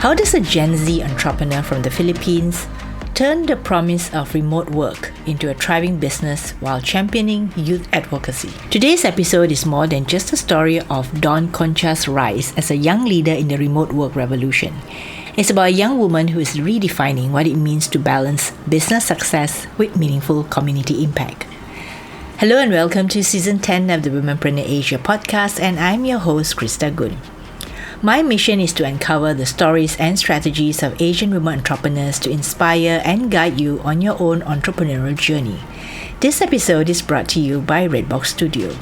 How does a Gen Z entrepreneur from the Philippines turn the promise of remote work into a thriving business while championing youth advocacy? Today's episode is more than just a story of Concha's rise as a young leader in the remote work revolution. It's about a young woman who is redefining what it means to balance business success with meaningful community impact. Hello and welcome to Season 10 of the Womenpreneur Asia podcast, and I'm your host, Krista Goon. My mission is to uncover the stories and strategies of Asian women entrepreneurs to inspire and guide you on your own entrepreneurial journey. This episode is brought to you by Redbox Studio.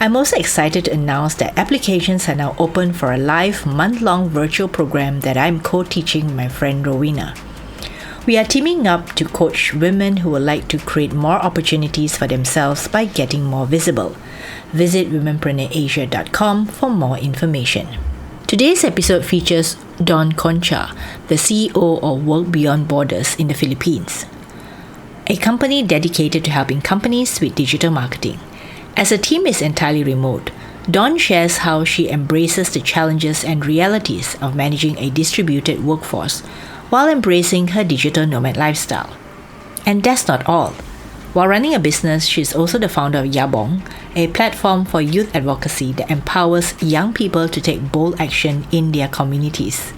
I'm also excited to announce that applications are now open for a live month-long virtual program that I'm co-teaching with my friend Rowena. We are teaming up to coach women who would like to create more opportunities for themselves by getting more visible. Visit womenpreneurasia.com for more information. Today's episode features Concha, the CEO of Work Beyond Borders in the Philippines, a company dedicated to helping companies with digital marketing. As the team is entirely remote, Dawn shares how she embraces the challenges and realities of managing a distributed workforce while embracing her digital nomad lifestyle. And that's not all. While running a business, she is also the founder of Yabong, a platform for youth advocacy that empowers young people to take bold action in their communities.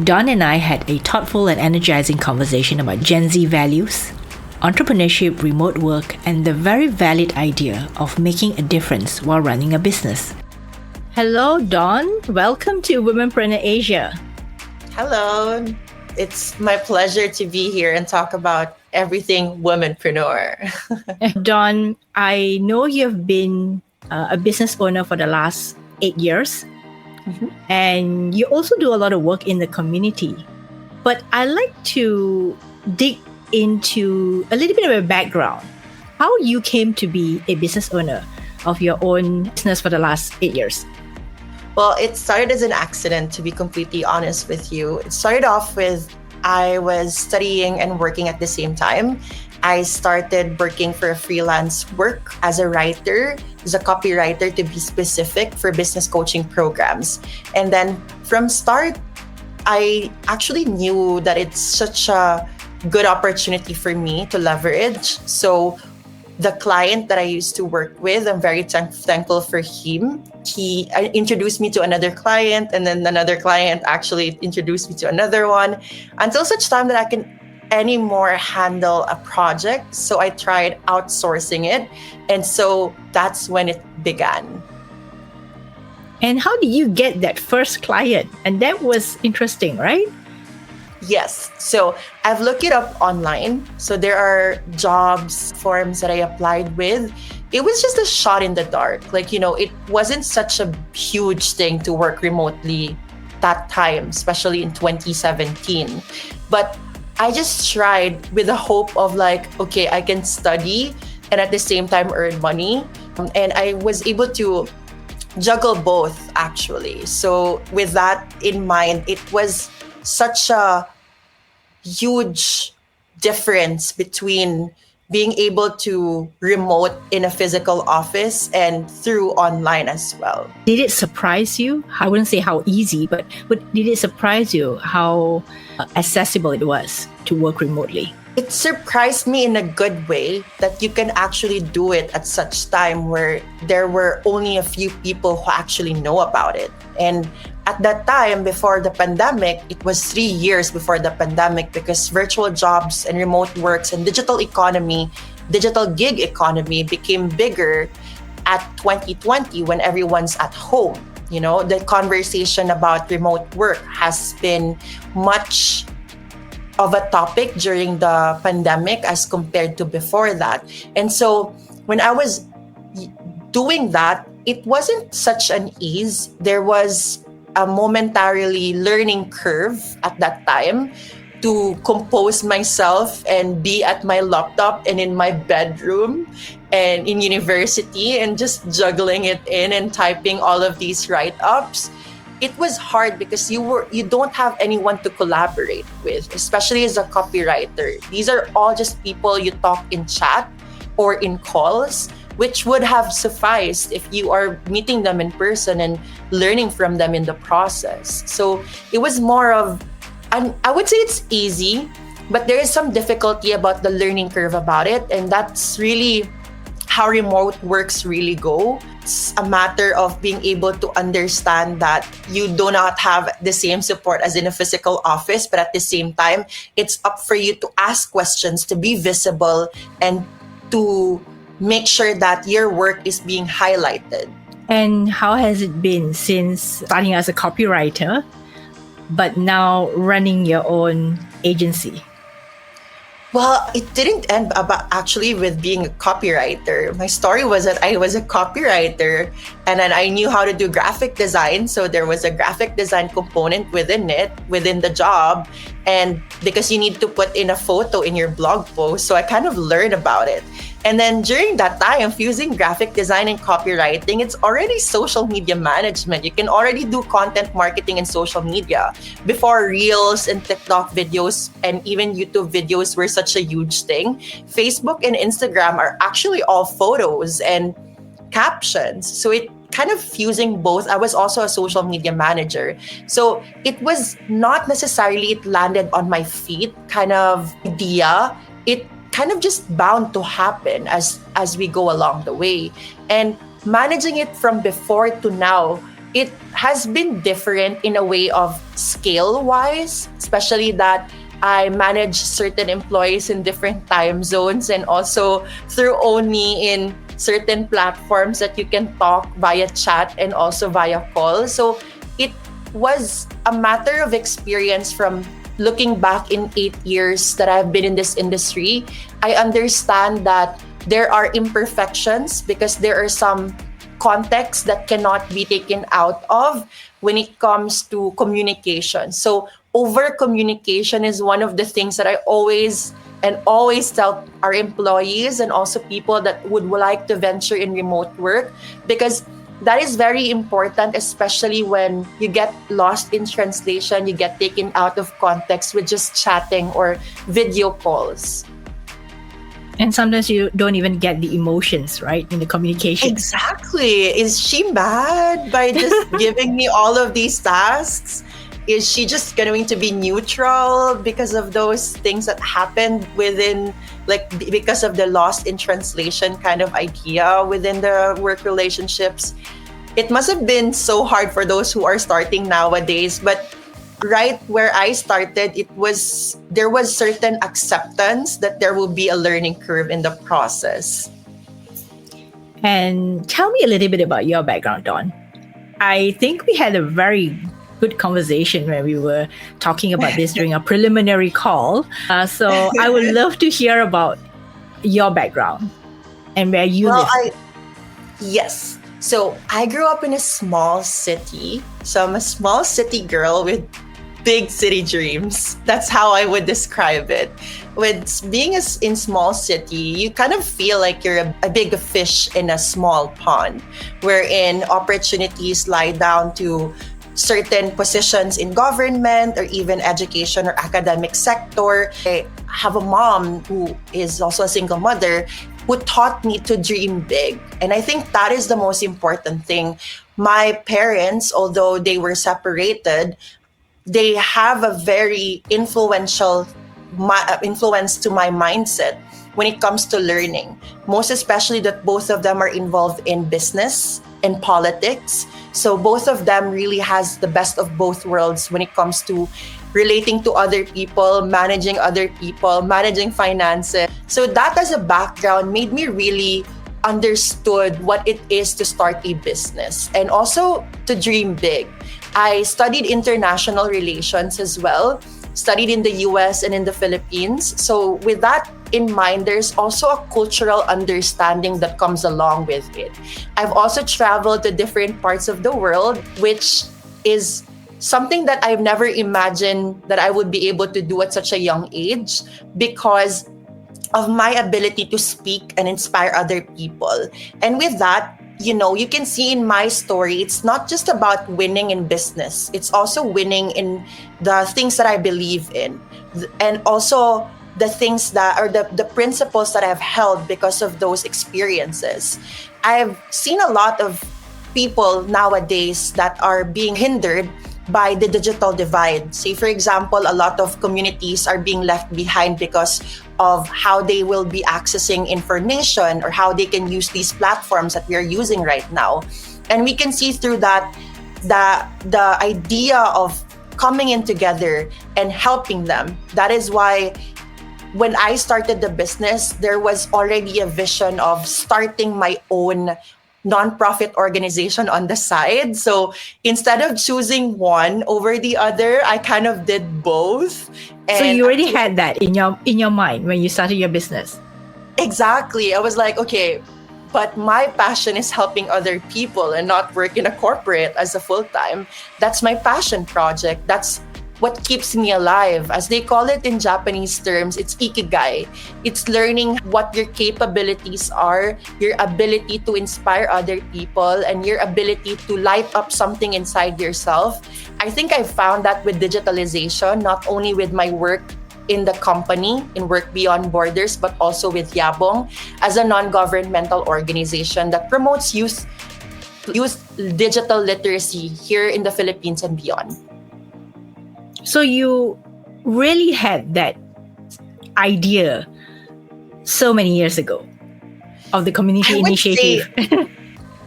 Dawn and I had a thoughtful and energizing conversation about Gen Z values, entrepreneurship, remote work, and the very valid idea of making a difference while running a business. Hello, Dawn. Welcome to Womenpreneur Asia. Hello. It's my pleasure to be here and talk about everything womenpreneur. Dawn, I know you've been a business owner for the last 8 years, and you also do a lot of work in the community. But I'd like to dig into a little bit of a background, how you came to be a business owner of your own business for the last 8 years. Well, it started as an accident, to be completely honest with you. It started off with I was studying and working at the same time. I started working for a freelance work as a writer, as a copywriter to be specific, for business coaching programs. And then from start, I actually knew that it's such a good opportunity for me to leverage. So the client that I used to work with, I'm very thankful for him. He introduced me to another client, and then another client actually introduced me to another one, until such time that I can anymore handle a project. So I tried outsourcing it. And so that's when it began. And how did you get that first client? And that was interesting, right? Yes. So I've looked it up online. So there are jobs forms that I applied with. It was just a shot in the dark. It wasn't such a huge thing to work remotely that time, especially in 2017. But I just tried with the hope of okay, I can study and at the same time earn money. And I was able to juggle both, actually. So with that in mind, it was such a huge difference between being able to remote in a physical office and through online as well. Did it surprise you? I wouldn't say how easy, but did it surprise you how accessible it was to work remotely? It surprised me in a good way that you can actually do it at such time where there were only a few people who actually know about it. And at that time, before the pandemic, it was 3 years before the pandemic, because virtual jobs and remote works and digital gig economy became bigger at 2020 when everyone's at home. The conversation about remote work has been much of a topic during the pandemic as compared to before that. And so when I was doing that, it wasn't such an ease. There was a momentarily learning curve at that time to compose myself and be at my laptop and in my bedroom and in university and just juggling it in and typing all of these write-ups. It was hard because you don't have anyone to collaborate with, especially as a copywriter. These are all just people you talk in chat or in calls. which would have sufficed if you are meeting them in person and learning from them in the process. So it was more of, and I would say it's easy, but there is some difficulty about the learning curve about it. And that's really how remote works really go. It's a matter of being able to understand that you do not have the same support as in a physical office, but at the same time, it's up for you to ask questions, to be visible, and to make sure that your work is being highlighted. And how has it been since starting as a copywriter, but now running your own agency? Well, it didn't end about actually with being a copywriter. My story was that I was a copywriter and then I knew how to do graphic design. So there was a graphic design component within it, within the job. And because you need to put in a photo in your blog post. So I kind of learned about it. And then during that time, fusing graphic design and copywriting, it's already social media management. You can already do content marketing in social media. Before Reels and TikTok videos and even YouTube videos were such a huge thing, Facebook and Instagram are actually all photos and captions. So it kind of fusing both. I was also a social media manager. So it was not necessarily it landed on my feet kind of idea. It kind of just bound to happen as we go along the way. And managing it from before to now, it has been different in a way of scale wise, especially that I manage certain employees in different time zones and also through only in certain platforms that you can talk via chat and also via call. So it was a matter of experience from looking back in 8 years that I've been in this industry. I understand that there are imperfections because there are some contexts that cannot be taken out of when it comes to communication. So over communication is one of the things that I always tell our employees and also people that would like to venture in remote work, because that is very important, especially when you get lost in translation, you get taken out of context with just chatting or video calls. And sometimes you don't even get the emotions, right, in the communication. Exactly. Is she mad by just giving me all of these tasks? Is she just going to be neutral because of those things that happened within, like, because of the lost in translation kind of idea within the work relationships? It must have been so hard for those who are starting nowadays. But right where I started, there was certain acceptance that there will be a learning curve in the process. And tell me a little bit about your background, Dawn. I think we had a very good conversation when we were talking about this during a preliminary call. So I would love to hear about your background and where you live. Yes. So I grew up in a small city. So I'm a small city girl with big city dreams. That's how I would describe it. With being in small city, you kind of feel like you're a big fish in a small pond, wherein opportunities lie down to certain positions in government or even education or academic sector. I have a mom who is also a single mother who taught me to dream big. And I think that is the most important thing. My parents, although they were separated, they have a very influential influence to my mindset when it comes to learning. Most especially that both of them are involved in business and politics. So both of them really has the best of both worlds when it comes to relating to other people, managing finances. So that as a background made me really understood what it is to start a business and also to dream big. I studied international relations as well, studied in the US and in the Philippines. So with that in mind, there's also a cultural understanding that comes along with it. I've also traveled to different parts of the world, which is something that I've never imagined that I would be able to do at such a young age because of my ability to speak and inspire other people. And with that, you can see in my story, it's not just about winning in business. It's also winning in the things that I believe in. And also the things that, or the principles that I've held because of those experiences. I've seen a lot of people nowadays that are being hindered by the digital divide. Say, for example, a lot of communities are being left behind because of how they will be accessing information or how they can use these platforms that we are using right now. And we can see through that the idea of coming in together and helping them. That is why when I started the business, there was already a vision of starting my own nonprofit organization on the side. So instead of choosing one over the other, I kind of did both. So you already had that in your mind when you started your business. Exactly. I was like, okay, but my passion is helping other people and not work in a corporate as a full-time. That's my passion project. That's what keeps me alive. As they call it in Japanese terms, it's ikigai. It's learning what your capabilities are, your ability to inspire other people, and your ability to light up something inside yourself. I think I found that with digitalization, not only with my work in the company, in Work Beyond Borders, but also with Yabong as a non-governmental organization that promotes youth digital literacy here in the Philippines and beyond. So you really had that idea so many years ago of the community initiative.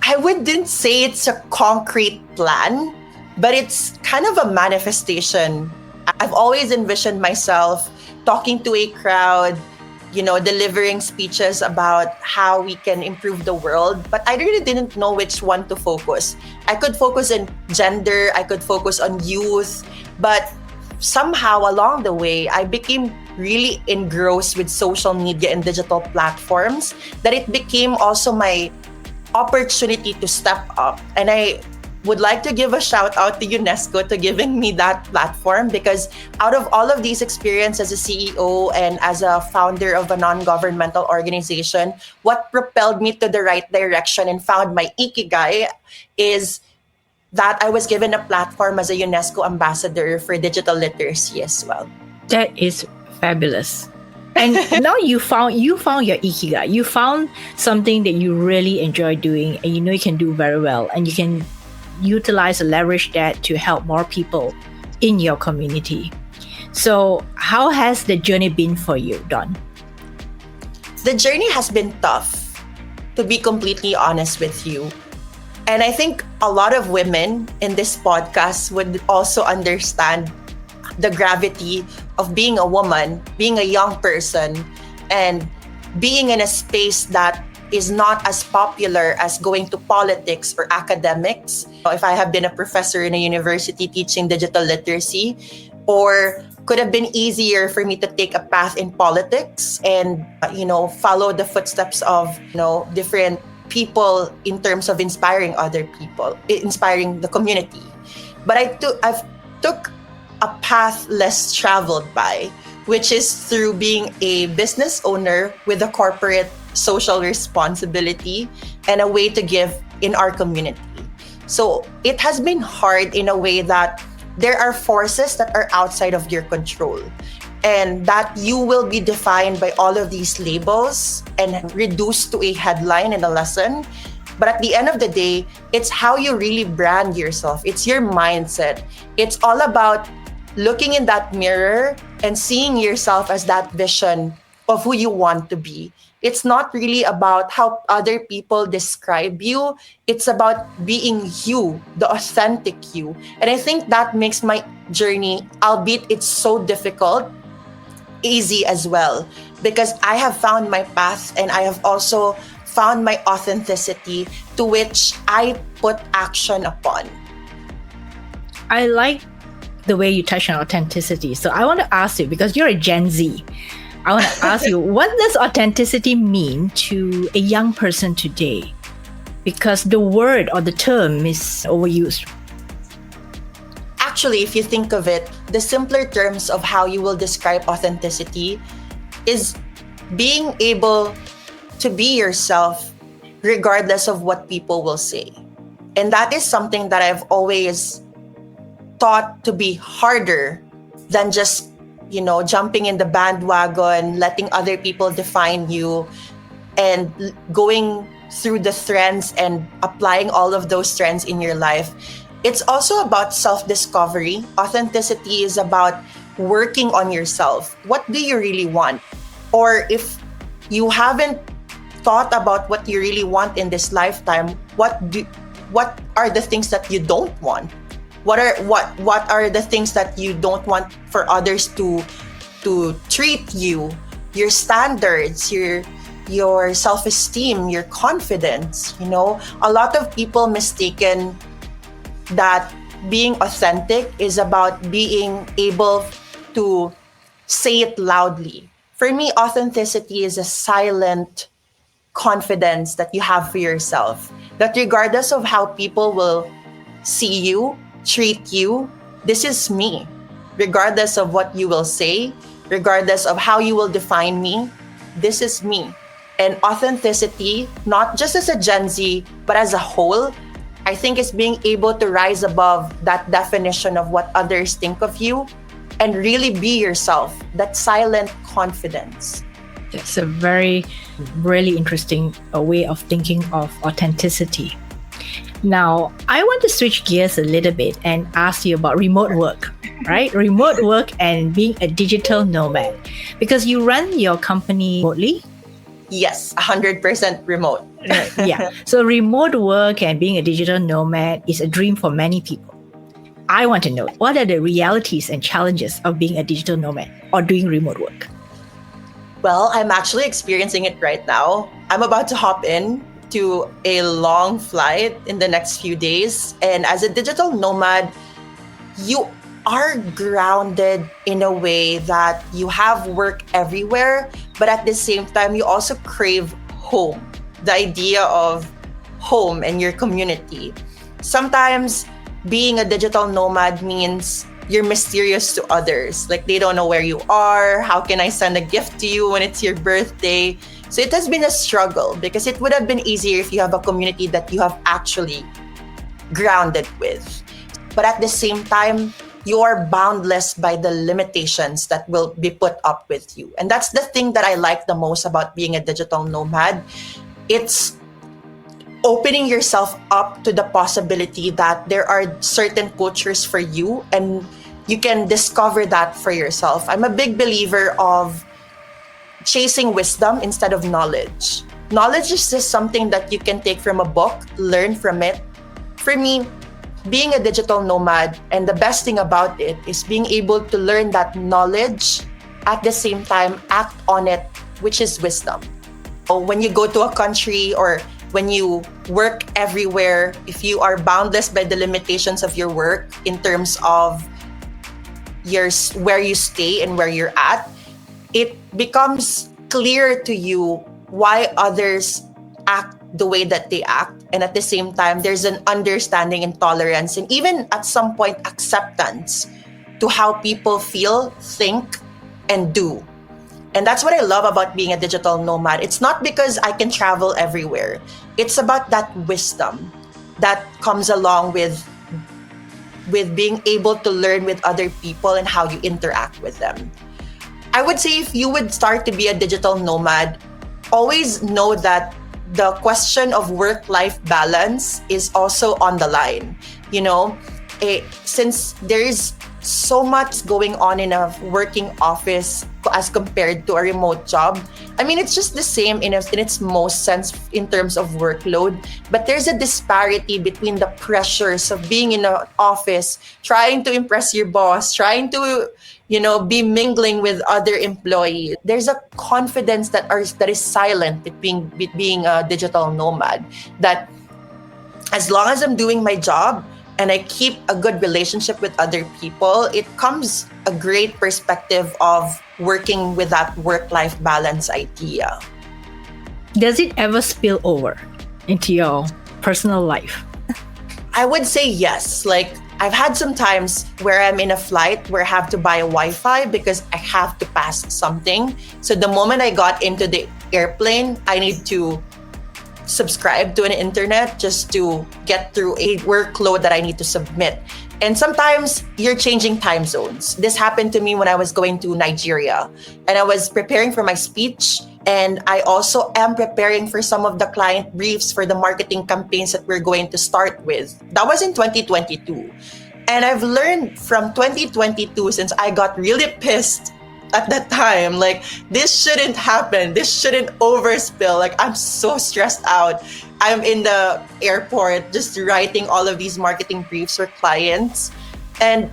I wouldn't say it's a concrete plan, but it's kind of a manifestation. I've always envisioned myself talking to a crowd, delivering speeches about how we can improve the world, but I really didn't know which one to focus. I could focus on gender, I could focus on youth, but somehow along the way, I became really engrossed with social media and digital platforms that it became also my opportunity to step up. And I would like to give a shout out to UNESCO to giving me that platform, because out of all of these experiences as a CEO and as a founder of a non-governmental organization, what propelled me to the right direction and found my ikigai is that I was given a platform as a UNESCO ambassador for digital literacy as well. That is fabulous. And now you found your ikigai. You found something that you really enjoy doing and you can do very well, and you can utilize and leverage that to help more people in your community. So how has the journey been for you, Dawn? The journey has been tough, to be completely honest with you. And I think a lot of women in this podcast would also understand the gravity of being a woman, being a young person, and being in a space that is not as popular as going to politics or academics. If I have been a professor in a university teaching digital literacy, or could have been easier for me to take a path in politics and, follow the footsteps of, different people in terms of inspiring other people, inspiring the community. But I've took a path less traveled by, which is through being a business owner with a corporate social responsibility and a way to give in our community. So it has been hard in a way that there are forces that are outside of your control, and that you will be defined by all of these labels and reduced to a headline and a lesson. But at the end of the day, it's how you really brand yourself. It's your mindset. It's all about looking in that mirror and seeing yourself as that vision of who you want to be. It's not really about how other people describe you. It's about being you, the authentic you. And I think that makes my journey, albeit it's so difficult, easy as well, because I have found my path and I have also found my authenticity, to which I put action upon. I like the way you touch on authenticity. So I want to ask you, because you're a Gen Z, I want to ask you, what does authenticity mean to a young person today? Because the word or the term is overused. Actually, if you think of it, the simpler terms of how you will describe authenticity is being able to be yourself regardless of what people will say. And that is something that I've always thought to be harder than just jumping in the bandwagon, letting other people define you, and going through the trends and applying all of those trends in your life. It's also about self-discovery. Authenticity is about working on yourself. What do you really want? Or if you haven't thought about what you really want in this lifetime, what are the things that you don't want? What are the things that you don't want for others to treat you? Your standards, your self-esteem, your confidence. A lot of people mistaken that being authentic is about being able to say it loudly. For me, authenticity is a silent confidence that you have for yourself. That regardless of how people will see you, treat you, this is me. Regardless of what you will say, regardless of how you will define me, this is me. And authenticity, not just as a Gen Z, but as a whole, I think is being able to rise above that definition of what others think of you and really be yourself, that silent confidence. It's a very, really interesting way of thinking of authenticity. Now, I want to switch gears a little bit and ask you about remote work, right? Remote work and being a digital nomad, because you run your company remotely. Yes, 100% remote. Yeah. So remote work and being a digital nomad is a dream for many people. I want to know, what are the realities and challenges of being a digital nomad or doing remote work? Well, I'm actually experiencing it right now. I'm about to hop in to a long flight in the next few days. And as a digital nomad, you are grounded in a way that you have work everywhere, but at the same time, you also crave home, the idea of home and your community. Sometimes being a digital nomad means you're mysterious to others. Like, they don't know where you are. How can I send a gift to you when it's your birthday? So it has been a struggle, because it would have been easier if you have a community that you have actually grounded with. But at the same time, you are boundless by the limitations that will be put up with you. And that's the thing that I like the most about being a digital nomad. It's opening yourself up to the possibility that there are certain cultures for you, and you can discover that for yourself. I'm a big believer of chasing wisdom instead of knowledge. Knowledge is just something that you can take from a book, learn from it. For me, being a digital nomad, and the best thing about it is being able to learn that knowledge, at the same time act on it, which is wisdom. When you go to a country or when you work everywhere, if you are boundless by the limitations of your work in terms of where you stay and where you're at, it becomes clear to you why others act the way that they act. And at the same time, there's an understanding and tolerance, and even at some point, acceptance to how people feel, think, and do. And that's what I love about being a digital nomad. It's not because I can travel everywhere. It's about that wisdom that comes along with being able to learn with other people and how you interact with them. I would say if you would start to be a digital nomad, always know that the question of work-life balance is also on the line. Since there is so much going on in a working office as compared to a remote job, I mean, it's just the same in its most sense in terms of workload, but there's a disparity between the pressures of being in an office, trying to impress your boss, trying to be mingling with other employees. There's a confidence that is silent between being a digital nomad, that as long as I'm doing my job and I keep a good relationship with other people, it comes a great perspective of working with that work-life balance idea. Does it ever spill over into your personal life? I would say yes. Like, I've had some times where I'm in a flight where I have to buy a Wi-Fi because I have to pass something. So the moment I got into the airplane, I need to subscribe to an internet just to get through a workload that I need to submit. And sometimes you're changing time zones. This happened to me when I was going to Nigeria and I was preparing for my speech. And I also am preparing for some of the client briefs for the marketing campaigns that we're going to start with. That was in 2022. And I've learned from 2022, since I got really pissed at that time, like, this shouldn't happen. This shouldn't overspill. Like, I'm so stressed out. I'm in the airport just writing all of these marketing briefs for clients. And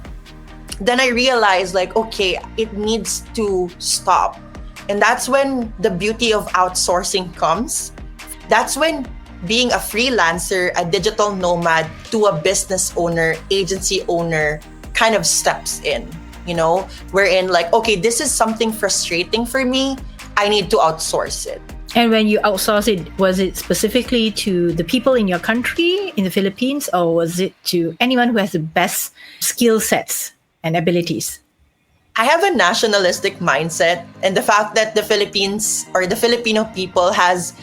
then I realized, like, okay, it needs to stop. And that's when the beauty of outsourcing comes. That's when being a freelancer, a digital nomad, to a business owner, agency owner kind of steps in, wherein, like, okay, this is something frustrating for me. I need to outsource it. And when you outsource it, was it specifically to the people in your country, in the Philippines, or was it to anyone who has the best skill sets and abilities? I have a nationalistic mindset, and the fact that the Philippines or the Filipino people has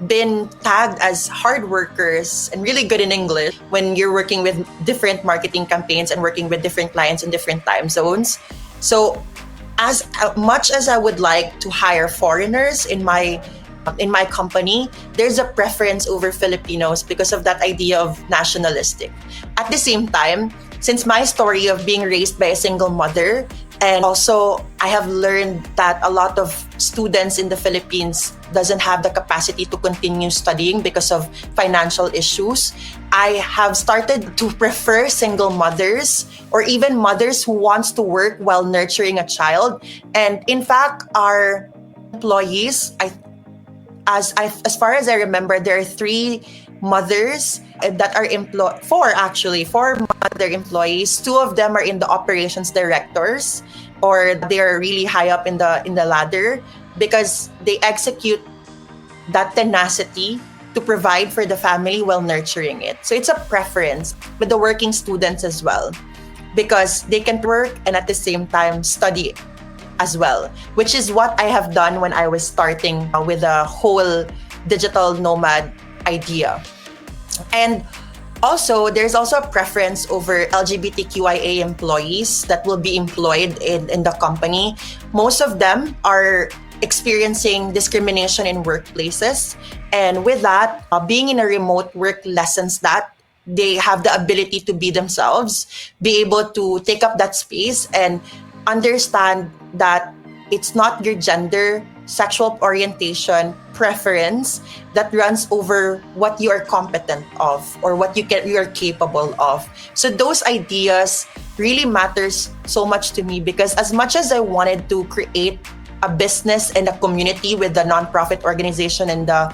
been tagged as hard workers and really good in English when you're working with different marketing campaigns and working with different clients in different time zones. So as much as I would like to hire foreigners in my company, there's a preference over Filipinos because of that idea of nationalistic. At the same time, since my story of being raised by a single mother, and also I have learned that a lot of students in the Philippines doesn't have the capacity to continue studying because of financial issues, I have started to prefer single mothers or even mothers who wants to work while nurturing a child. And in fact, our employees, as far as I remember, there are 3 mothers that are four mother employees. 2 of them are in the operations directors, or they're really high up in the ladder, because they execute that tenacity to provide for the family while nurturing it. So it's a preference with the working students as well, because they can work and at the same time study as well, which is what I have done when I was starting with the whole digital nomad idea. And also, there's also a preference over LGBTQIA employees that will be employed in the company. Most of them are experiencing discrimination in workplaces. And with that, being in a remote work lessens that. They have the ability to be themselves, be able to take up that space and understand that it's not your gender, sexual orientation, preference that runs over what you are competent of or what you are capable of. So those ideas really matters so much to me, because as much as I wanted to create a business and a community with the nonprofit organization and the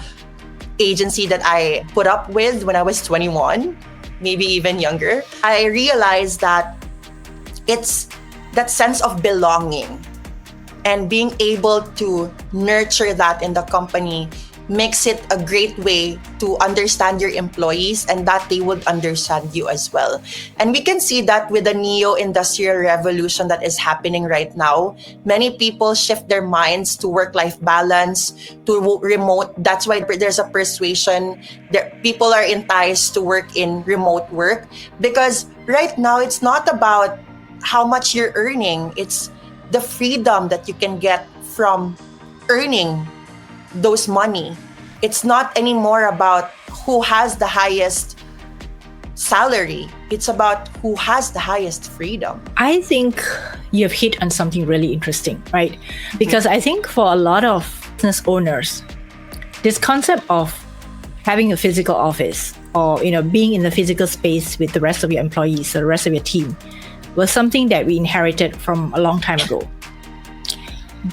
agency that I put up with when I was 21, maybe even younger, I realized that it's that sense of belonging. And being able to nurture that in the company makes it a great way to understand your employees and that they would understand you as well. And we can see that with the neo-industrial revolution that is happening right now. Many people shift their minds to work-life balance, to remote. That's why there's a persuasion that people are enticed to work in remote work, because right now it's not about how much you're earning. It's the freedom that you can get from earning those money. It's not anymore about who has the highest salary. It's about who has the highest freedom. I think you've hit on something really interesting, right? Because I think for a lot of business owners, this concept of having a physical office or being in the physical space with the rest of your employees or the rest of your team was something that we inherited from a long time ago.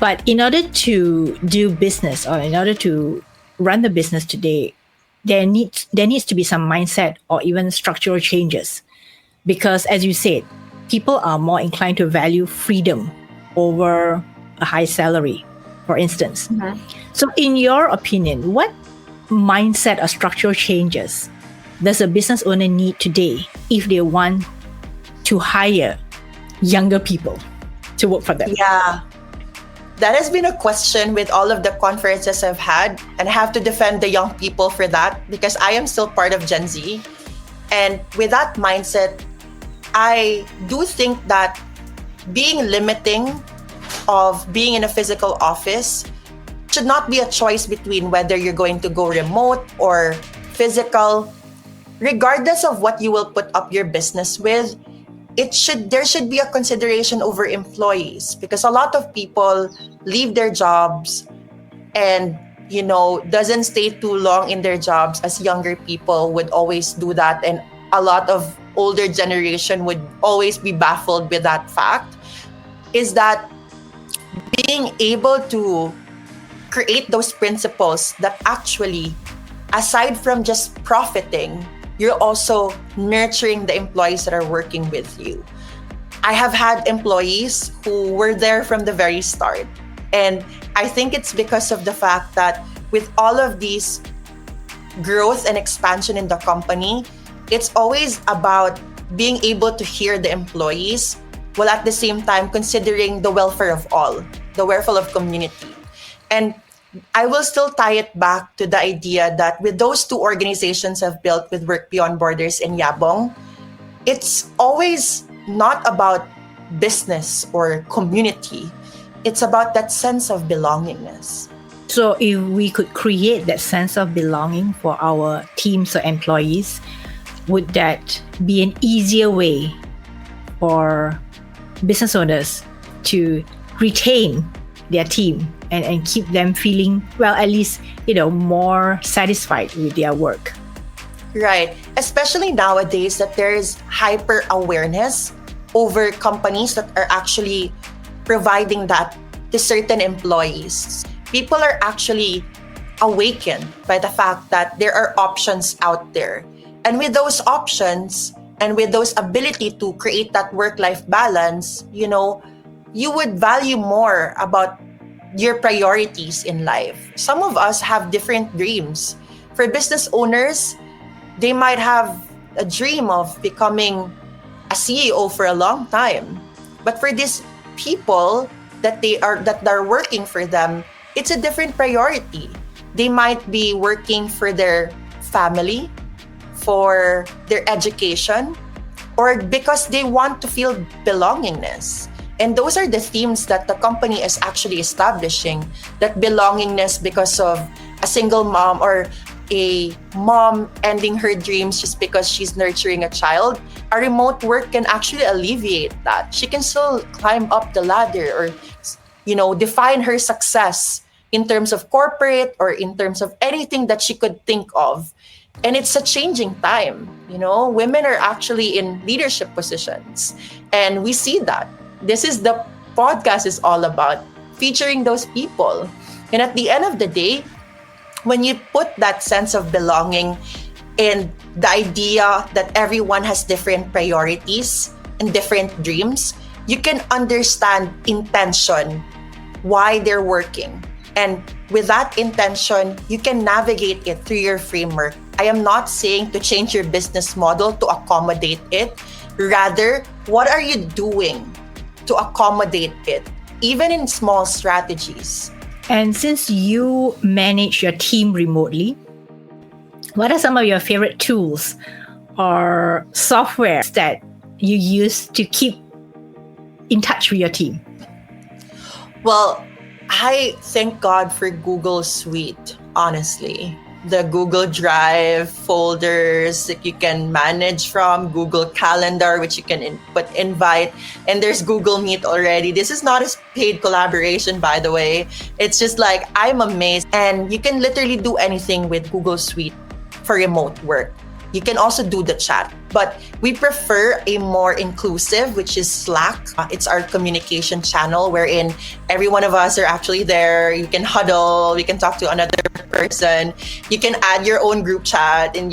But in order to do business or in order to run the business today, there needs to be some mindset or even structural changes. Because as you said, people are more inclined to value freedom over a high salary, for instance. Mm-hmm. So in your opinion, what mindset or structural changes does a business owner need today if they want to hire younger people to work for them? Yeah, that has been a question with all of the conferences I've had, and I have to defend the young people for that because I am still part of Gen Z. And with that mindset, I do think that being limiting of being in a physical office should not be a choice between whether you're going to go remote or physical. Regardless of what you will put up your business with, there should be a consideration over employees, because a lot of people leave their jobs and doesn't stay too long in their jobs, as younger people would always do that, and a lot of older generation would always be baffled with that fact, is that being able to create those principles that actually, aside from just profiting, you're also nurturing the employees that are working with you. I have had employees who were there from the very start. And I think it's because of the fact that with all of these growth and expansion in the company, it's always about being able to hear the employees while at the same time considering the welfare of all, the welfare of community. And I will still tie it back to the idea that with those two organizations I've built with Work Beyond Borders and Yabong, it's always not about business or community. It's about that sense of belongingness. So if we could create that sense of belonging for our teams or employees, would that be an easier way for business owners to retain their team and keep them feeling, well, at least, more satisfied with their work? Right. Especially nowadays that there's hyper awareness over companies that are actually providing that to certain employees. People are actually awakened by the fact that there are options out there. And with those options and with those ability to create that work-life balance, you would value more about your priorities in life. Some of us have different dreams. For business owners, they might have a dream of becoming a CEO for a long time. But for these people that are working for them, it's a different priority. They might be working for their family, for their education, or because they want to feel belongingness. And those are the themes that the company is actually establishing, that belongingness because of a single mom or a mom ending her dreams just because she's nurturing a child. A remote work can actually alleviate that. She can still climb up the ladder or, define her success in terms of corporate or in terms of anything that she could think of. And it's a changing time. Women are actually in leadership positions, and we see that. This is the podcast is all about featuring those people. And at the end of the day, when you put that sense of belonging and the idea that everyone has different priorities and different dreams, you can understand intention, why they're working. And with that intention, you can navigate it through your framework. I am not saying to change your business model to accommodate it. Rather, what are you doing to accommodate it, even in small strategies? And since you manage your team remotely, what are some of your favorite tools or software that you use to keep in touch with your team? Well, I thank God for Google Suite, honestly. The Google Drive folders that you can manage from, Google Calendar, which you can put invite, and there's Google Meet already. This is not a paid collaboration, by the way. It's just like, I'm amazed. And you can literally do anything with Google Suite for remote work. You can also do the chat, but we prefer a more inclusive, which is Slack. It's our communication channel wherein every one of us are actually there. You can huddle, you can talk to another person. You can add your own group chat and,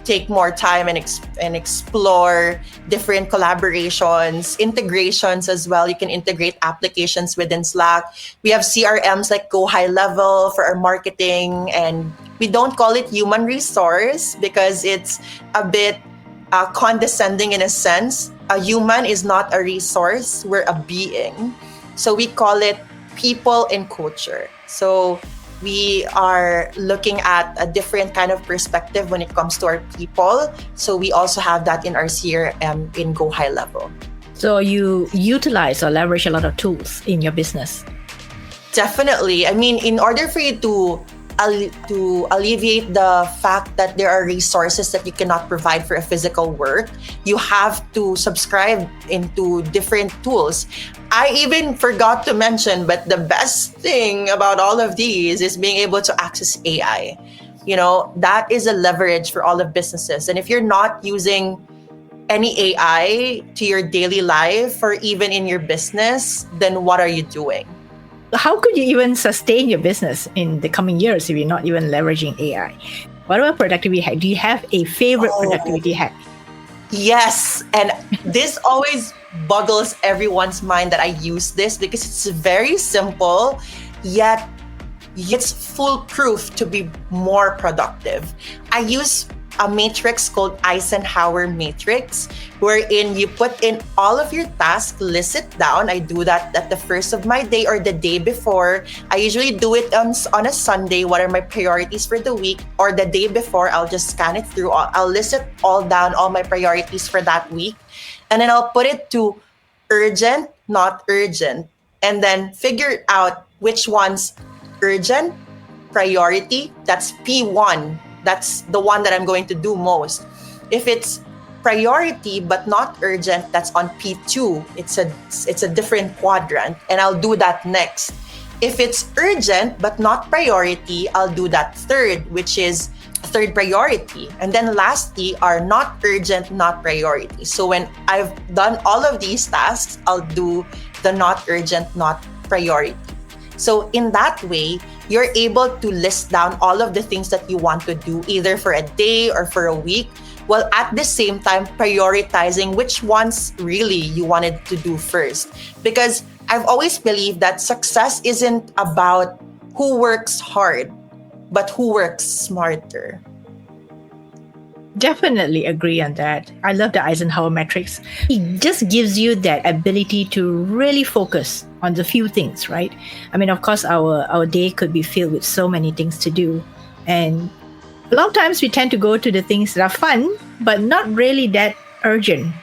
take more time and explore different collaborations, integrations as well. You can integrate applications within Slack. We have CRMs like Go High Level for our marketing, and we don't call it human resource because it's a bit condescending in a sense. A human is not a resource, we're a being. So we call it people and culture. So We are looking at a different kind of perspective when it comes to our people. So we also have that in our CRM in Go High Level. So you utilize or leverage a lot of tools in your business. Definitely. I mean, in order for you to alleviate the fact that there are resources that you cannot provide for a physical work, you have to subscribe into different tools. I even forgot to mention, but the best thing about all of these is being able to access AI. That is a leverage for all of businesses. And if you're not using any AI to your daily life or even in your business, then what are you doing? How could you even sustain your business in the coming years if you're not even leveraging AI? What about productivity hack? Do you have a favorite productivity hack? Yes. And this always boggles everyone's mind that I use this because it's very simple, yet it's foolproof to be more productive. I use a matrix called Eisenhower matrix, wherein you put in all of your tasks, list it down. I do that at the first of my day or the day before. I usually do it on a Sunday. What are my priorities for the week? Or the day before, I'll just scan it through. I'll list it all down, all my priorities for that week. And then I'll put it to urgent, not urgent. And then figure out which one's urgent, priority, that's P1. That's the one that I'm going to do most. If it's priority but not urgent, that's on P2. It's a different quadrant, and I'll do that next. If it's urgent but not priority, I'll do that third, which is third priority. And then lastly are not urgent, not priority. So when I've done all of these tasks, I'll do the not urgent, not priority. So in that way, you're able to list down all of the things that you want to do either for a day or for a week, while at the same time prioritizing which ones really you wanted to do first. Because I've always believed that success isn't about who works hard, but who works smarter. Definitely agree on that. I love the Eisenhower matrix. It just gives you that ability to really focus on the few things, right? I mean, of course, our day could be filled with so many things to do. And a lot of times we tend to go to the things that are fun, but not really that urgent.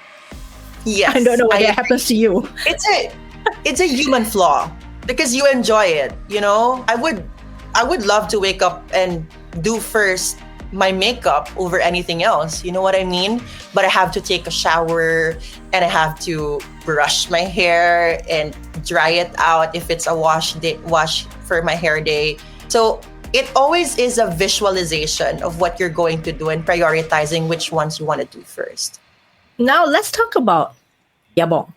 Yes. I don't know what that happens to you. It's a human flaw because you enjoy it. I would love to wake up and do first my makeup over anything else. You know what I mean? But I have to take a shower and I have to brush my hair and dry it out if it's a wash for my hair day. So it always is a visualization of what you're going to do and prioritizing which ones you want to do first. Now let's talk about Yabong.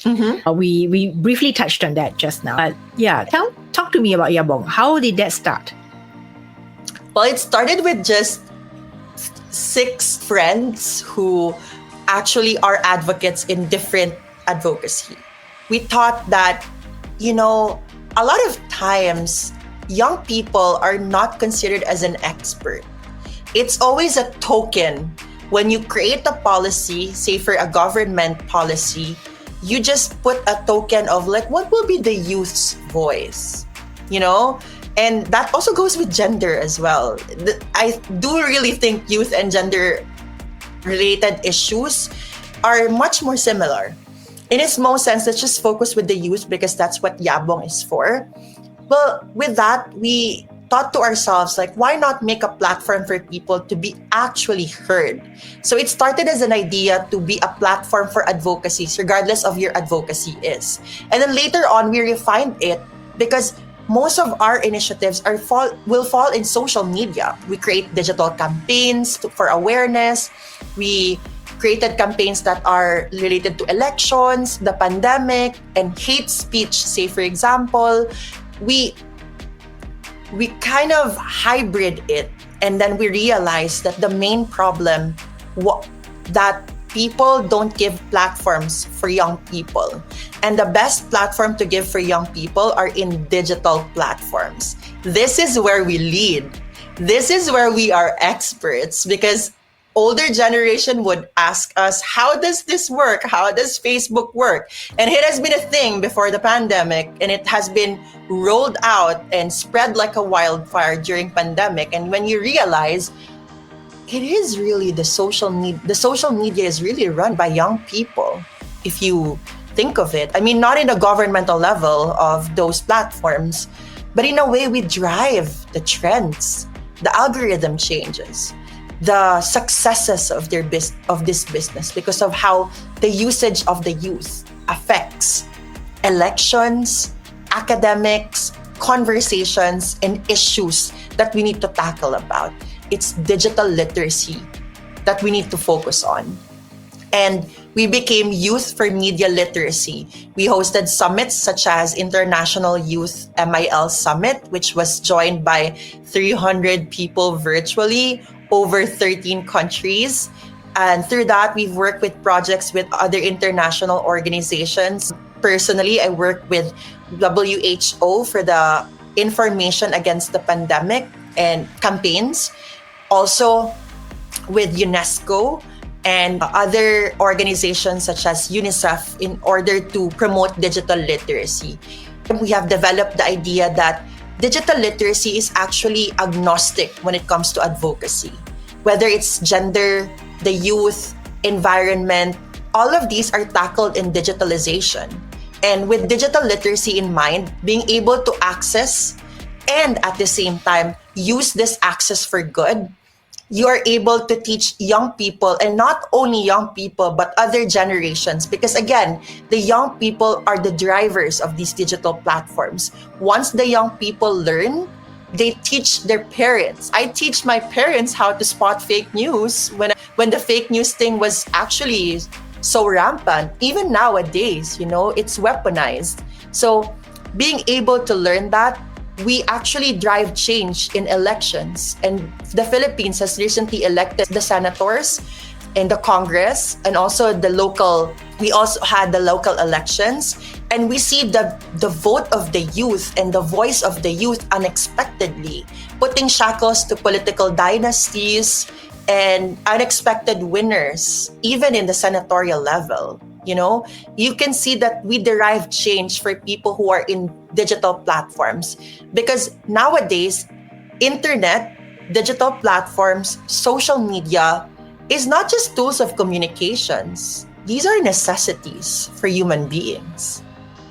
Mm-hmm. We briefly touched on that just now. Talk to me about Yabong. How did that start? Well, it started with just 6 friends who actually are advocates in different advocacy. We thought that, a lot of times young people are not considered as an expert. It's always a token. When you create a policy, say for a government policy, you just put a token of like, what will be the youth's voice, And that also goes with gender as well. I do really think youth and gender-related issues are much more similar. In its most sense, let's just focus with the youth because that's what Yabong is for. Well, with that, we thought to ourselves, like, why not make a platform for people to be actually heard? So it started as an idea to be a platform for advocacies, regardless of your advocacy is. And then later on, we refined it because most of our initiatives will fall in social media. We create digital campaigns for awareness. We created campaigns that are related to elections, the pandemic, and hate speech. Say, for example, we kind of hybrid it, and then we realized that the main problem that people don't give platforms for young people. And the best platform to give for young people are in digital platforms. This is where we lead. This is where we are experts because older generation would ask us, how does this work? How does Facebook work? And it has been a thing before the pandemic, and it has been rolled out and spread like a wildfire during pandemic. And when you realize it is really the social media is really run by young people, if you think of it. I mean, not in a governmental level of those platforms, but in a way we drive the trends, the algorithm changes, the successes of this business because of how the usage of the youth affects elections, academics, conversations, and issues that we need to tackle about. It's digital literacy that we need to focus on. And we became Youth for Media Literacy. We hosted summits such as International Youth MIL Summit, which was joined by 300 people virtually, over 13 countries. And through that, we've worked with projects with other international organizations. Personally, I work with WHO for the information against the pandemic and campaigns. Also with UNESCO and other organizations such as UNICEF in order to promote digital literacy. We have developed the idea that digital literacy is actually agnostic when it comes to advocacy. Whether it's gender, the youth, environment, all of these are tackled in digitalization. And with digital literacy in mind, being able to access and at the same time use this access for good, you are able to teach young people, and not only young people, but other generations. Because again, the young people are the drivers of these digital platforms. Once the young people learn, they teach their parents. I teach my parents how to spot fake news when the fake news thing was actually so rampant. Even nowadays, it's weaponized. So being able to learn that, we actually drive change in elections. And the Philippines has recently elected the senators in the Congress, and also we also had the local elections. And we see the vote of the youth and the voice of the youth unexpectedly, putting shackles to political dynasties and unexpected winners, even in the senatorial level. You can see that we derive change for people who are in digital platforms, because nowadays, internet, digital platforms, social media is not just tools of communications. These are necessities for human beings.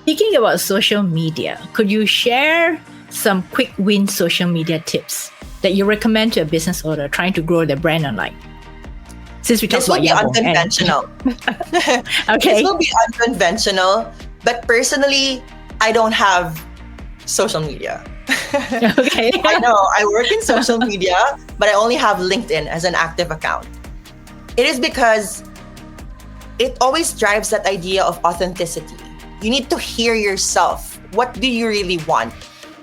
Speaking about social media, could you share some quick win social media tips that you recommend to a business owner trying to grow their brand online? Since we talked about Yabong. Unconventional. Okay. This will be unconventional, but personally, I don't have social media. Okay. I know, I work in social media, but I only have LinkedIn as an active account. It is because it always drives that idea of authenticity. You need to hear yourself. What do you really want?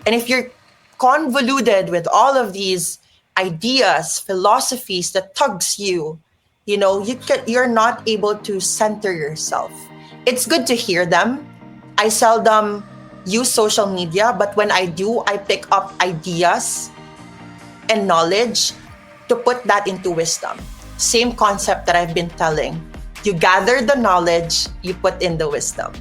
And if you're convoluted with all of these ideas, philosophies that tugs you, you're not able to center yourself. It's good to hear them. I seldom use social media, but when I do, I pick up ideas and knowledge to put that into wisdom. Same concept that I've been telling. You gather the knowledge, you put in the wisdom.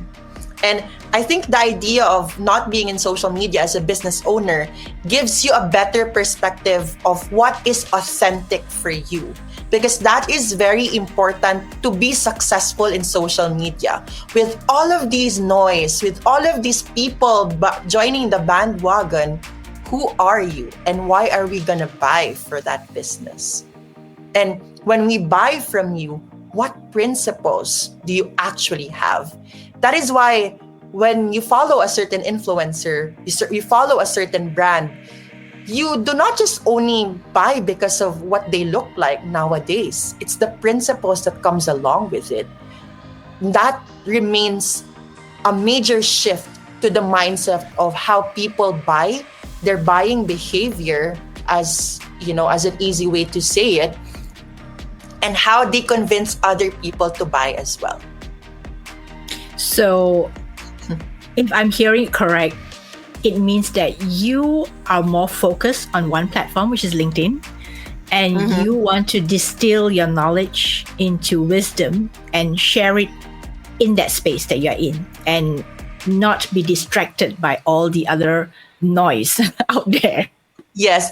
And I think the idea of not being in social media as a business owner gives you a better perspective of what is authentic for you. Because that is very important to be successful in social media. With all of these noise, with all of these people joining the bandwagon, who are you and why are we going to buy for that business? And when we buy from you, what principles do you actually have? That is why when you follow a certain influencer, you follow a certain brand, you do not just only buy because of what they look like nowadays. It's the principles that comes along with it. That remains a major shift to the mindset of how people buy, their buying behavior, as an easy way to say it, and how they convince other people to buy as well. So, if I'm hearing it correct, it means that you are more focused on one platform, which is LinkedIn, and you want to distill your knowledge into wisdom and share it in that space that you're in, and not be distracted by all the other noise out there. Yes,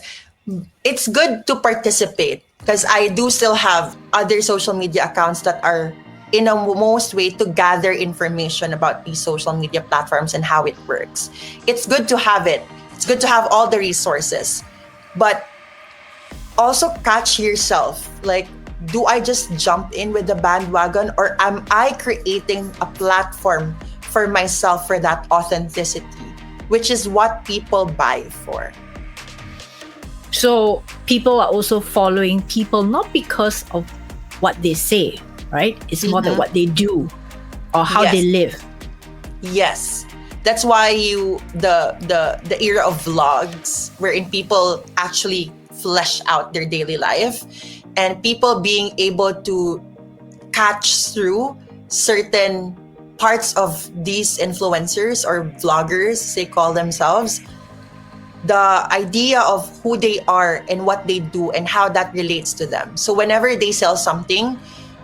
it's good to participate because I do still have other social media accounts that are in a most way to gather information about these social media platforms and how it works. It's good to have it. It's good to have all the resources. But also catch yourself. Like, do I just jump in with the bandwagon, or am I creating a platform for myself for that authenticity, which is what people buy for? So people are also following people not because of what they say, right? It's more than what they do or how they live. Yes. That's why the era of vlogs, wherein people actually flesh out their daily life, and people being able to catch through certain parts of these influencers or vloggers, they call themselves, the idea of who they are and what they do and how that relates to them. So whenever they sell something,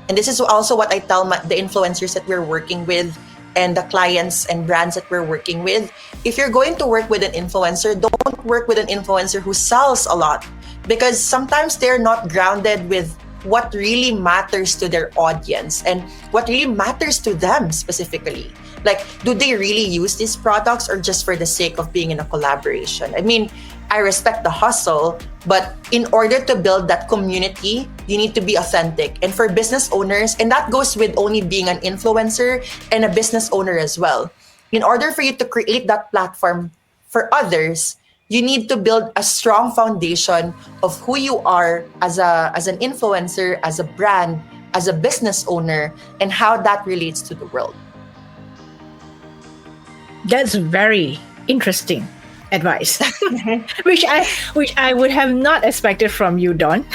and this is also what I tell the influencers that we're working with and the clients and brands that we're working with, if you're going to work with an influencer, don't work with an influencer who sells a lot, because sometimes they're not grounded with what really matters to their audience and what really matters to them specifically. Like, do they really use these products or just for the sake of being in a collaboration? I mean, I respect the hustle, but in order to build that community, you need to be authentic. And for business owners, and that goes with only being an influencer and a business owner as well, in order for you to create that platform for others, you need to build a strong foundation of who you are as an influencer, as a brand, as a business owner, and how that relates to the world. That's very interesting advice, which I would have not expected from you, Dawn.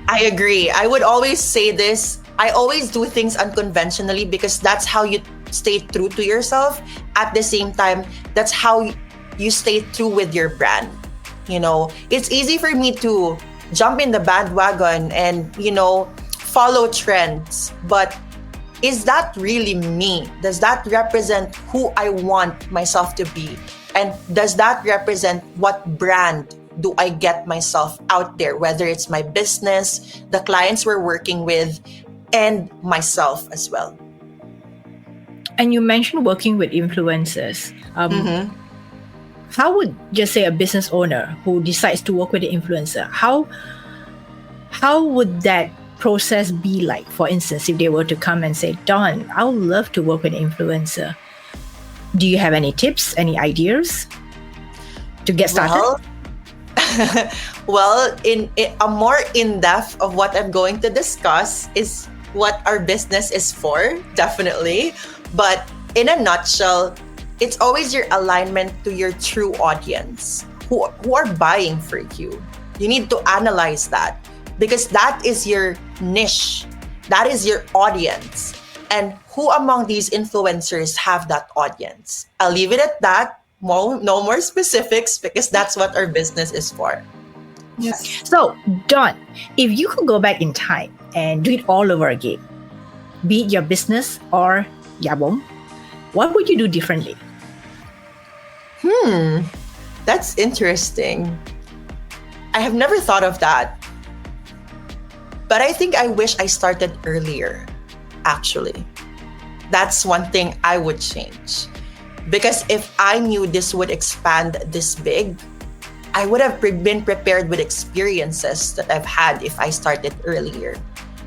I agree. I would always say this. I always do things unconventionally because that's how you stay true to yourself. At the same time, that's how you stay true with your brand. You know, it's easy for me to jump in the bandwagon and, follow trends, but is that really me? Does that represent who I want myself to be? And does that represent what brand do I get myself out there, whether it's my business, the clients we're working with, and myself as well? And you mentioned working with influencers. How would, just say, a business owner who decides to work with an influencer, how would that process be like? For instance, if they were to come and say, Dawn, I would love to work with an influencer. Do you have any tips, any ideas to get started? Well, in a more in-depth of what I'm going to discuss is what our business is for, definitely. But in a nutshell, it's always your alignment to your true audience who are buying for you. You need to analyze that because that is your niche. That is your audience. And who among these influencers have that audience? I'll leave it at that. No more specifics because that's what our business is for. Yes. So, Dawn, if you could go back in time and do it all over again, be it your business or Yabong, what would you do differently? That's interesting. I have never thought of that. But I think I wish I started earlier, actually. That's one thing I would change. Because if I knew this would expand this big, I would have been prepared with experiences that I've had if I started earlier.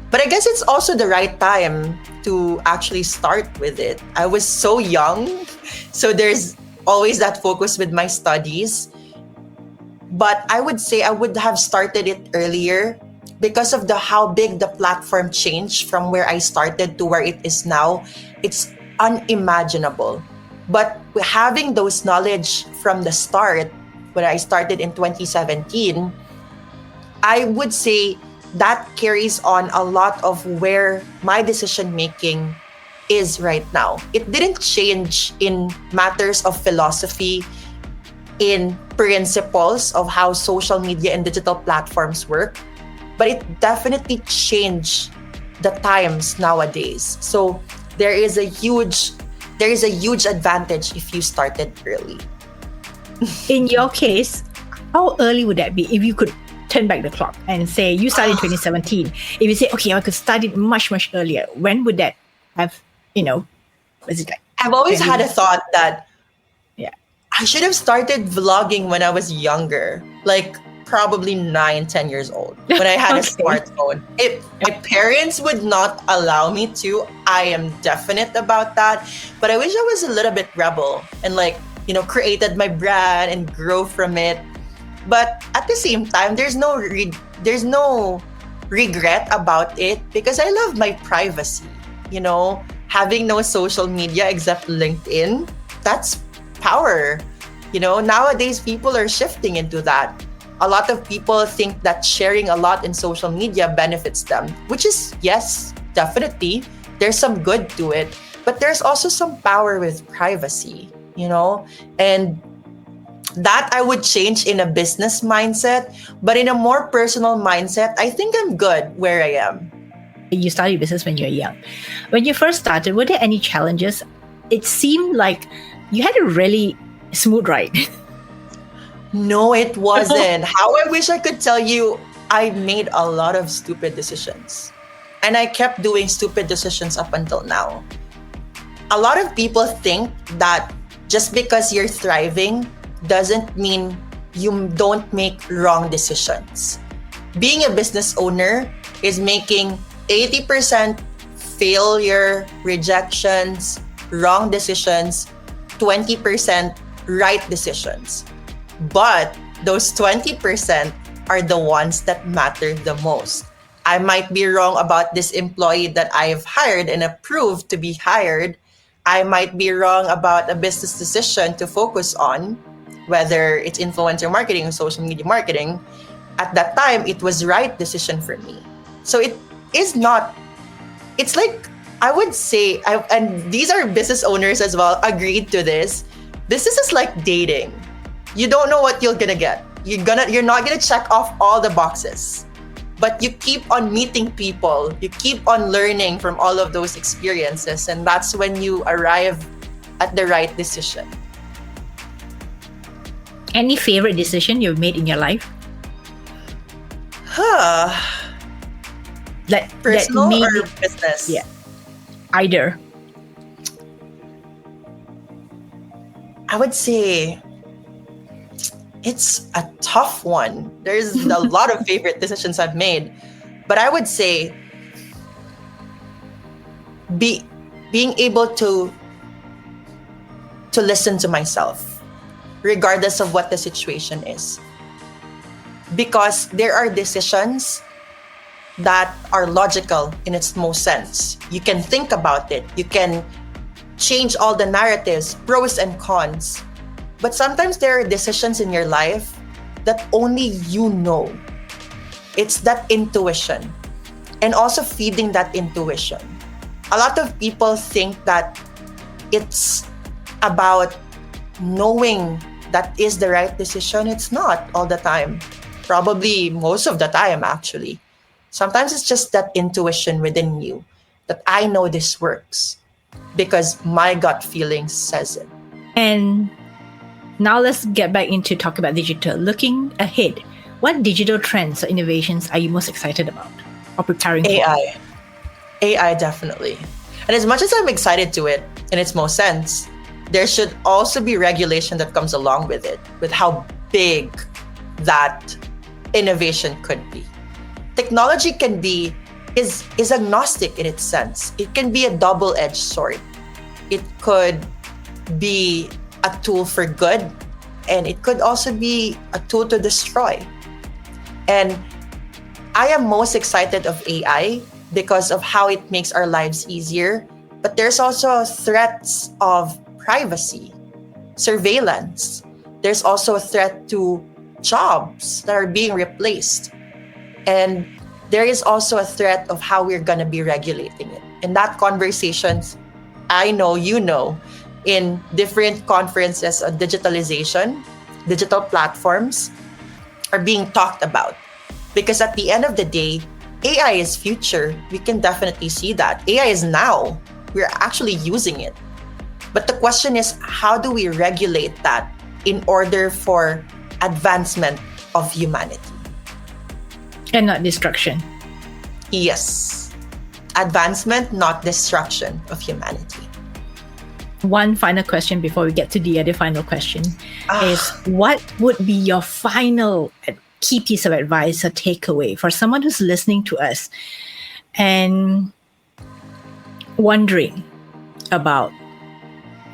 But I guess it's also the right time to actually start with it. I was so young, so there's always that focus with my studies. But I would say I would have started it earlier because of how big the platform changed from where I started to where it is now. It's unimaginable. But having those knowledge from the start, when I started in 2017, I would say that carries on a lot of where my decision making is right now. It didn't change in matters of philosophy, in principles of how social media and digital platforms work, but it definitely changed the times nowadays. So there is a huge advantage if you started early. In your case, how early would that be if you could turn back the clock and say you started in 2017? If you say, okay, I could start it much, much earlier, when would that have, was it like? I've always had a thought that yeah, I should have started vlogging when I was younger, like probably 9-10 years old, when I had a smartphone. If my parents would not allow me to, I am definite about that. But I wish I was a little bit rebel and created my brand and grow from it. But at the same time, there's no regret about it because I love my privacy. Having no social media except LinkedIn, that's power. Nowadays people are shifting into that. A lot of people think that sharing a lot in social media benefits them, which is, yes, definitely. There's some good to it, but there's also some power with privacy, and that I would change in a business mindset, but in a more personal mindset, I think I'm good where I am. You started business when you're young. When you first started, were there any challenges? It seemed like you had a really smooth ride. No, it wasn't. How I wish I could tell you I made a lot of stupid decisions. And I kept doing stupid decisions up until now. A lot of people think that just because you're thriving doesn't mean you don't make wrong decisions. Being a business owner is making 80% failure, rejections, wrong decisions, 20% right decisions. But those 20% are the ones that matter the most. I might be wrong about this employee that I've hired and approved to be hired. I might be wrong about a business decision to focus on, whether it's influencer marketing or social media marketing. At that time, it was right decision for me. So it is not, it's like, I would say, and these are business owners as well, agreed to this. Business is like dating. You don't know what you're gonna get. You're not gonna check off all the boxes, but you keep on meeting people. You keep on learning from all of those experiences, and that's when you arrive at the right decision. Any favorite decision you've made in your life? Personal or business? Yeah, either. I would say it's a tough one. There's a lot of favorite decisions I've made, but I would say being able to listen to myself, regardless of what the situation is. Because there are decisions that are logical in its most sense. You can think about it. You can change all the narratives, pros and cons. But sometimes there are decisions in your life that only you know. It's that intuition. And also feeding that intuition. A lot of people think that it's about knowing that is the right decision. It's not all the time. Probably most of the time, actually. Sometimes it's just that intuition within you that I know this works because my gut feeling says it. And now let's get back into talk about digital. Looking ahead, what digital trends or innovations are you most excited about or preparing for? AI, definitely. And as much as I'm excited to it in its most sense, there should also be regulation that comes along with it, with how big that innovation could be. Technology is agnostic in its sense. It can be a double-edged sword. It could be a tool for good, and it could also be a tool to destroy. And I am most excited of AI because of how it makes our lives easier. But there's also threats of privacy, surveillance. There's also a threat to jobs that are being replaced. And there is also a threat of how we're going to be regulating it. And that conversations, I know, in different conferences on digitalization, digital platforms are being talked about. Because at the end of the day, AI is future. We can definitely see that. AI is now. We're actually using it. But the question is, how do we regulate that in order for advancement of humanity? And not destruction. Yes. Advancement, not destruction of humanity. One final question before we get to the other final question is, what would be your final key piece of advice or takeaway for someone who's listening to us and wondering about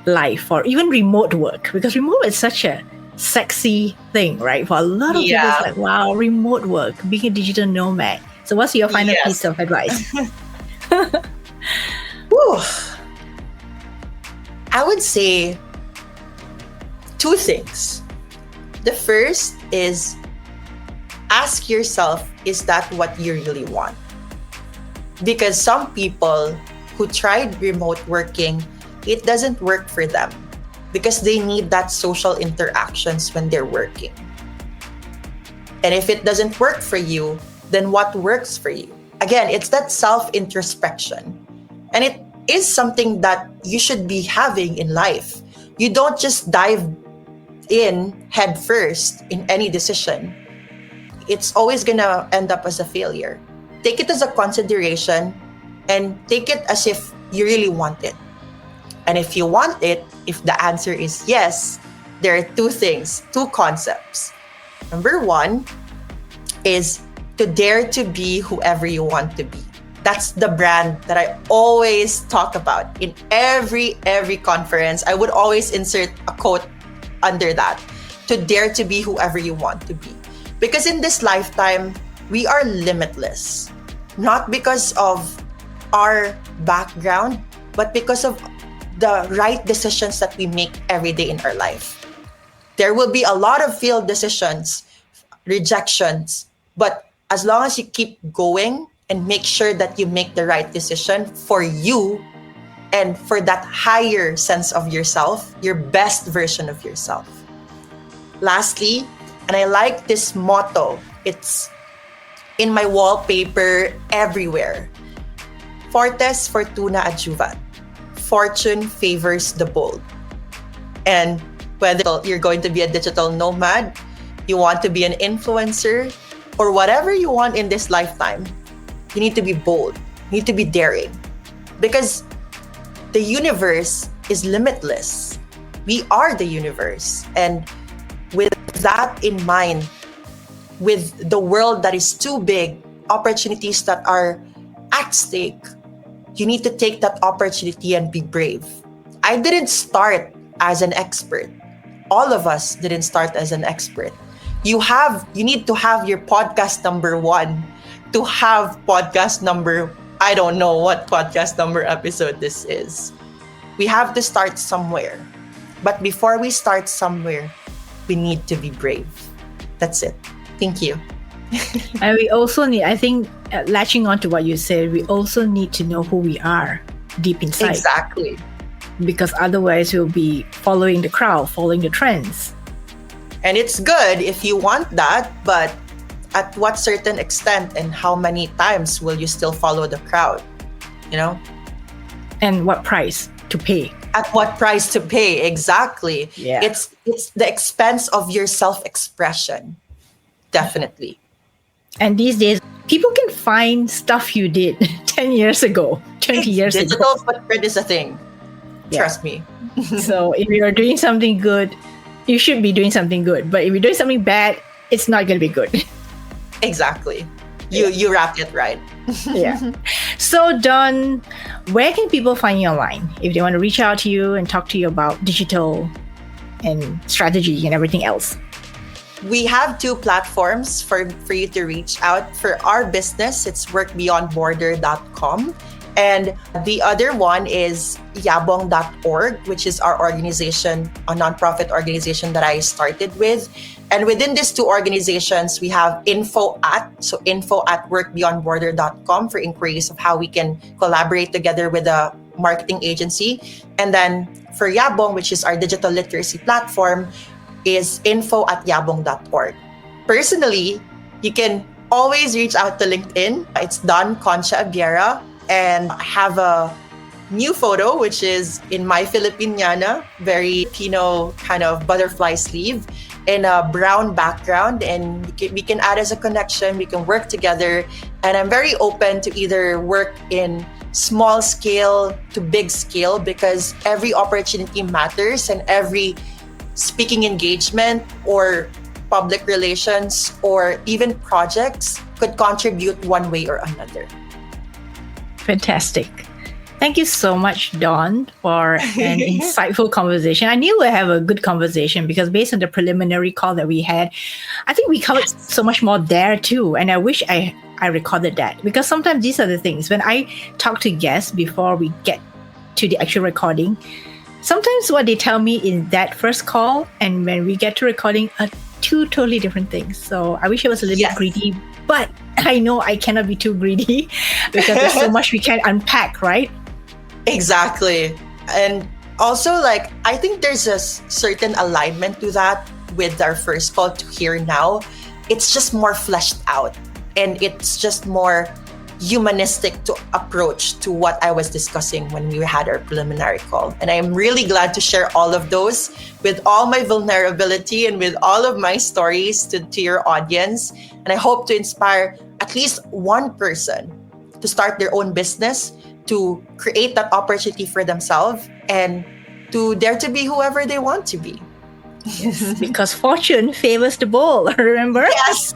life or even remote work? Because remote is such a sexy thing, right? For a lot of people, it's like, wow, remote work, being a digital nomad. So what's your final piece of advice? Whew. I would say two things. The first is, ask yourself, is that what you really want? Because some people who tried remote working, it doesn't work for them because they need that social interactions when they're working. And if it doesn't work for you, then what works for you? Again, it's that self-introspection. And it is something that you should be having in life. You don't just dive in head first in any decision. It's always gonna end up as a failure. Take it as a consideration and take it as if you really want it. And if you want it, if the answer is yes, there are two things, two concepts. Number one is to dare to be whoever you want to be. That's the brand that I always talk about in every conference. I would always insert a quote under that, to dare to be whoever you want to be. Because in this lifetime, we are limitless, not because of our background, but because of the right decisions that we make every day in our life. There will be a lot of failed decisions, rejections, but as long as you keep going and make sure that you make the right decision for you and for that higher sense of yourself, your best version of yourself. Lastly, and I like this motto, it's in my wallpaper everywhere. Fortes fortuna adjuvat. Fortune favors the bold. And whether you're going to be a digital nomad, you want to be an influencer, or whatever you want in this lifetime, you need to be bold. You need to be daring. Because the universe is limitless. We are the universe. And with that in mind, with the world that is too big, opportunities that are at stake, you need to take that opportunity and be brave. I didn't start as an expert. All of us didn't start as an expert. You need to have your podcast number 1 to have podcast number, I don't know what podcast number episode this is. We have to start somewhere. But before we start somewhere, we need to be brave. That's it. Thank you. And we also need, I think, latching on to what you said, we also need to know who we are deep inside. Exactly. Because otherwise we'll be following the crowd, following the trends. And it's good if you want that, but at what certain extent and how many times will you still follow the crowd? You know? And what price to pay? At what price to pay? Exactly. Yeah. It's the expense of your self-expression. Definitely. And these days, people can find stuff you did 10 years ago, 20 years ago. Digital footprint is a thing. Yeah. Trust me. So if you're doing something good, you should be doing something good. But if you're doing something bad, it's not going to be good. Exactly. You wrapped it right. Yeah. So Dawn, where can people find you online if they want to reach out to you and talk to you about digital and strategy and everything else? We have 2 platforms for you to reach out. For our business, it's workbeyondborder.com. And the other one is yabong.org, which is our organization, a nonprofit organization that I started with. And within these 2 organizations, we have info at workbeyondborder.com for inquiries of how we can collaborate together with a marketing agency. And then for Yabong, which is our digital literacy platform, is info@yabong.org. Personally, you can always reach out to LinkedIn. It's Concha Abiera. And I have a new photo, which is in my Filipiniana, very Pino kind of butterfly sleeve in a brown background. And we can add as a connection, we can work together. And I'm very open to either work in small scale to big scale, because every opportunity matters, and every speaking engagement or public relations or even projects could contribute one way or another. Fantastic. Thank you so much, Dawn, for an insightful conversation. I knew we'd have a good conversation because based on the preliminary call that we had, I think we covered so much more there too. And I wish I recorded that, because sometimes these are the things when I talk to guests before we get to the actual recording, sometimes what they tell me in that first call and when we get to recording are two totally different things. So I wish I was a little bit greedy, but I know I cannot be too greedy because there's so much we can unpack, right? Exactly. And also, like, I think there's a certain alignment to that with our first call to here now. It's just more fleshed out, and it's just more humanistic to approach to what I was discussing when we had our preliminary call. And I'm really glad to share all of those with all my vulnerability and with all of my stories to your audience. And I hope to inspire at least one person to start their own business, to create that opportunity for themselves, and to dare to be whoever they want to be. Yes, because fortune favors the bold, remember? Yes.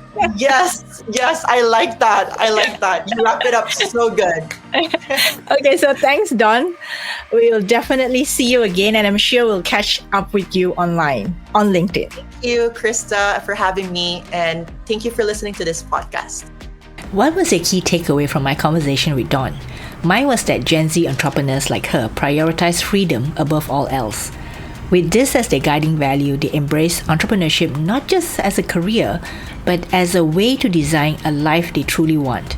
I like that. You wrap it up so good. Okay, so thanks, Dawn. We will definitely see you again, and I'm sure we'll catch up with you online on LinkedIn. Thank you, Krista, for having me, and thank you for listening to this podcast. What was a key takeaway from my conversation with Dawn? Mine was that Gen Z entrepreneurs like her prioritize freedom above all else. With this as their guiding value, they embrace entrepreneurship not just as a career, but as a way to design a life they truly want.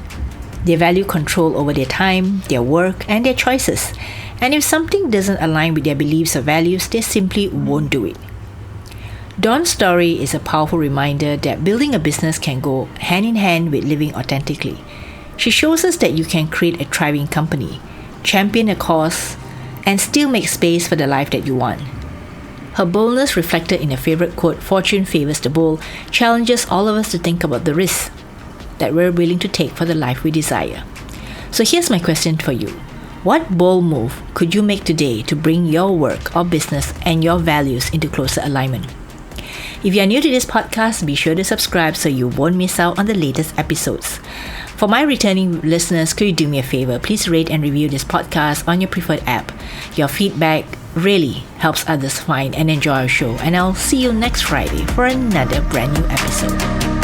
They value control over their time, their work, and their choices. And if something doesn't align with their beliefs or values, they simply won't do it. Dawn's story is a powerful reminder that building a business can go hand in hand with living authentically. She shows us that you can create a thriving company, champion a cause, and still make space for the life that you want. Her boldness, reflected in her favorite quote, "Fortune favors the bold," challenges all of us to think about the risks that we're willing to take for the life we desire. So here's my question for you. What bold move could you make today to bring your work or business and your values into closer alignment? If you are new to this podcast, be sure to subscribe so you won't miss out on the latest episodes. For my returning listeners, could you do me a favor? Please rate and review this podcast on your preferred app. Your feedback really helps others find and enjoy our show. And I'll see you next Friday for another brand new episode.